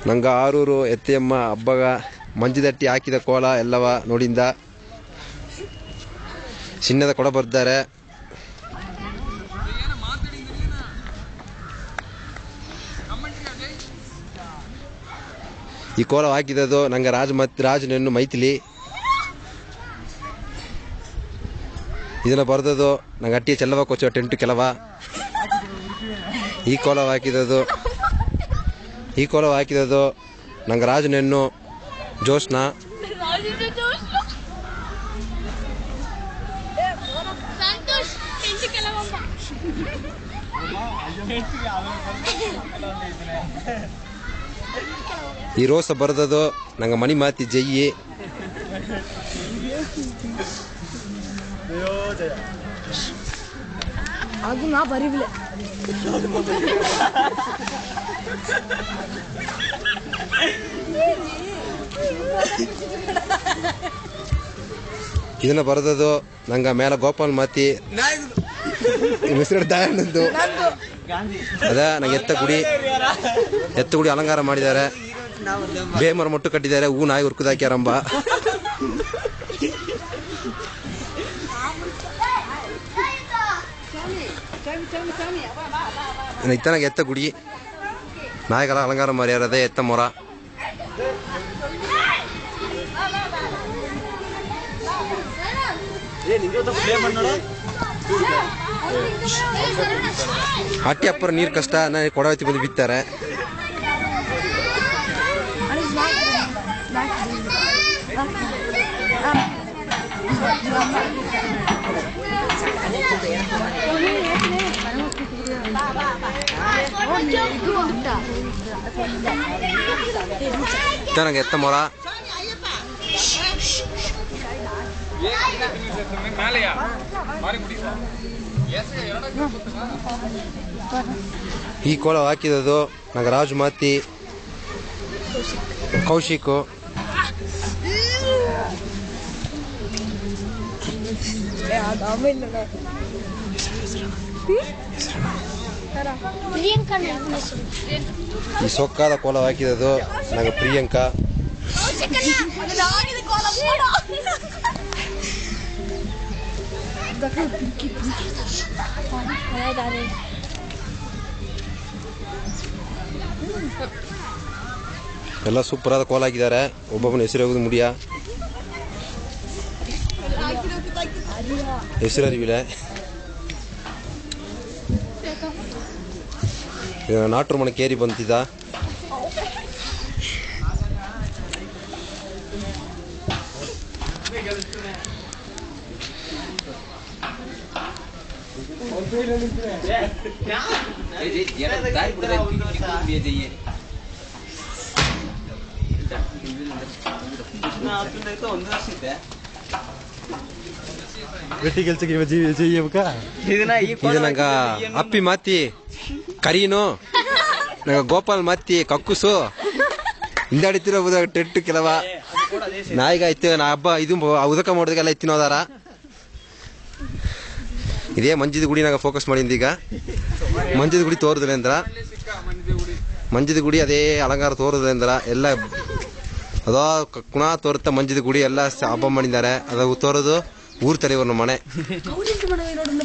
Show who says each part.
Speaker 1: ನಂಗೆ ಆರೂರು ಎತ್ತೆಯಮ್ಮ ಹಬ್ಬಗ ಮಂಜುದಟ್ಟಿ ಹಾಕಿದ ಕೋಲ ಎಲ್ಲವ ನೋಡಿಂದ ಚಿನ್ನದ ಕೊಡ ಬರ್ತಾರೆ. ಈ ಕೋಲ ಹಾಕಿದ್ದು ನಂಗೆ ರಾಜನೆನ್ನು ಮೈಥಿಲಿ. ಇದನ್ನ ಬರ್ದದು ನಂಗೆ ಅಟ್ಟಿ ಚೆಲ್ಲವ ಕೊಚ್ಚ ಟೆಂಟು ಕೆಲವ. ಈ ಕೋಲ ಹಾಕಿದ್ದು ನಂಗೆ ರಾಜನೆನ್ನು ಜೋಶ್ನ. ಈ ರೋಸ ಬರ್ದದು ನಂಗೆ ಮಣಿ ಮಾತಿ ಜಯ್ಯಿ.
Speaker 2: ಅದು ನಾ ಬರೀಬಿಲೆ.
Speaker 1: ಇದನ್ನ ಬರ್ದದು ನಂಗೆ ಮೇಲೆ ಗೋಪಾಲ್ ಮಾತಿ ಮಿಸ್ರ ದಯಾನಂದು. ಅದ ನಂಗೆ ಎತ್ತ ಗುಡಿ ಅಲಂಕಾರ ಮಾಡಿದ್ದಾರೆ. ಬೇಮರ ಮೊಟ್ಟು ಕಟ್ಟಿದ್ದಾರೆ. ಹೂ ನಾಯಿ ಹುರ್ಕುದಾಕ್ಯಾರಂಬ. ಇತ್ತನಾಗ ಎತ್ತ ಗುಡಿ ನಾಯಿಗಳ ಅಲಂಕಾರ ಮಾಡ್ಯಾರದೆ ಎತ್ತ ಮೊರ. ಹಟ್ಟಿ ಅಪ್ಪರ ನೀರು ಕಷ್ಟ ಕೊಡವತ್ತಿ ಬಂದು ಬಿತ್ತಾರೆ. ನನಗೆ ಎತ್ತ ಮೊರ. ಈ ಕೋಲ ಹಾಕಿದ್ದು ನಂಗೆ ರಾಜು ಮಾತಿ ಕೌಶಿಕ್. ಈ ಸೊಕ್ಕಾದ ಕೋಲ ಹಾಕಿದ್ದು ನಂಗೆ ಪ್ರಿಯಾಂಕಾ. ಎಲ್ಲ ಸೂಪರ್ ಆದ ಕೋಲ ಹಾಕಿದ್ದಾರೆ. ಒಬ್ಬೊಬ್ಬನ ಹೆಸರು ಹೋಗುದು ಮುಡಿಯ ಹೆಸರು ಅರಿವಿಲ್ಲ. ನಾಟ್ರು ಮನೆ ಕೇರಿ ಬಂತಿದ್ದ. ನಂಗ ಅಪ್ಪಿ ಮಾತಿ ಕರೀನು ನಂಗ ಗೋಪಾಲ್ ಮಾತಿ ಕಕ್ಕುಸು ಹಿಂದಾಡಿತಿರೋ ಟೆಂಟ್ ಕೆಲವ ನಾಯಿಗ ಐತೆ ನಾ ಹಬ್ಬ ಇದು ಉದಕ ಮಾಡೋದಕ್ಕೆಲ್ಲ ಎತ್ತಿನೋದಾರ. ಇದೇ ಮಂಜಿದ ಗುಡಿ ನಾಗ ಫೋಕಸ್ ಮಾಡಿಂದ. ಈಗ ಮಂಜಿದ ಗುಡಿ ತೋರಿದ್ರೆ ಅಂದ್ರ ಮಂಜಿದ ಗುಡಿ ಅದೇ ಅಲಂಕಾರ ತೋರಿದ್ರೆ ಅಂದ್ರ ಎಲ್ಲ ಅದೋ ಕುಣ ತೋರುತ್ತ ಮಂಜಿದ ಗುಡಿ ಎಲ್ಲ ಹಬ್ಬ ಮಾಡಿದ್ದಾರೆ. ಅದು ತೋರೋದು ಊರ್ ತಲೆಯವ್ರ ಮನೆ.